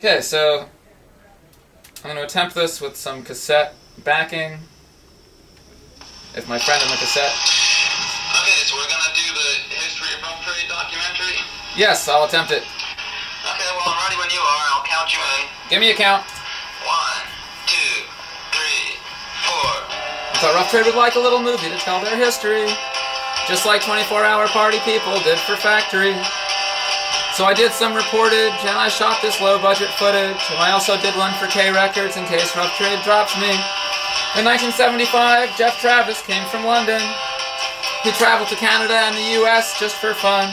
Okay, so I'm going to attempt this with some cassette backing. If my friend in the cassette... Okay, so we're going to do the history of Rough Trade documentary? Yes, I'll attempt it. Okay, well, I'm ready when you are. I'll count you in. Give me a count. 1, 2, 3, 4. I thought Rough Trade would like a little movie to tell their history, just like 24-hour party people did for Factory. So I did some reportage, and I shot this low-budget footage, and I also did one for K Records in case Rough Trade drops me. In 1975, Jeff Travis came from London. He traveled to Canada and the US just for fun.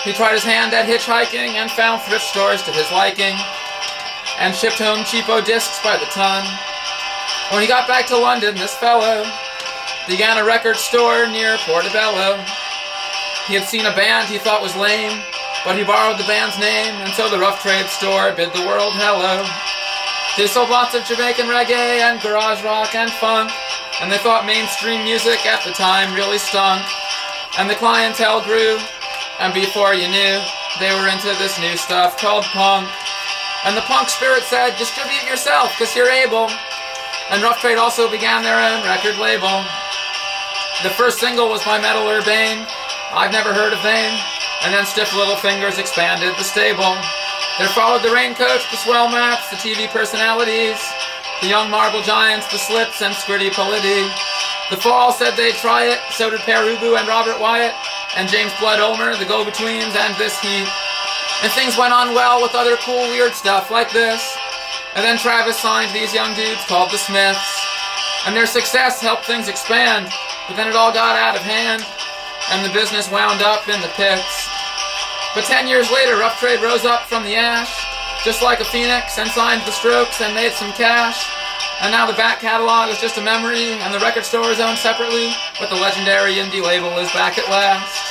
He tried his hand at hitchhiking and found thrift stores to his liking, and shipped home cheapo discs by the ton. When he got back to London, this fellow began a record store near Portobello. He had seen a band he thought was lame, but he borrowed the band's name, and so the Rough Trade store bid the world hello. They sold lots of Jamaican reggae and garage rock and funk, and they thought mainstream music at the time really stunk. And the clientele grew, and before you knew, they were into this new stuff called punk. And the punk spirit said, distribute yourself, 'cause you're able. And Rough Trade also began their own record label. The first single was My Metal Urbane, I've Never Heard of Vain, and then Stiff Little Fingers expanded the stable. There followed the Raincoats, the Swell Mats, the TV Personalities, the Young Marble Giants, the Slits, and Squiddy Politti. The Fall said they'd try it, so did Per Ubu and Robert Wyatt, and James Blood Ulmer, the Go-Betweens, and This Heat. And things went on well with other cool weird stuff like this. And then Travis signed these young dudes called the Smiths. And their success helped things expand, but then it all got out of hand, and the business wound up in the pits. But 10 years later, Rough Trade rose up from the ash, just like a phoenix, and signed the Strokes and made some cash. And now the back catalog is just a memory, and the record store is owned separately, but the legendary indie label is back at last.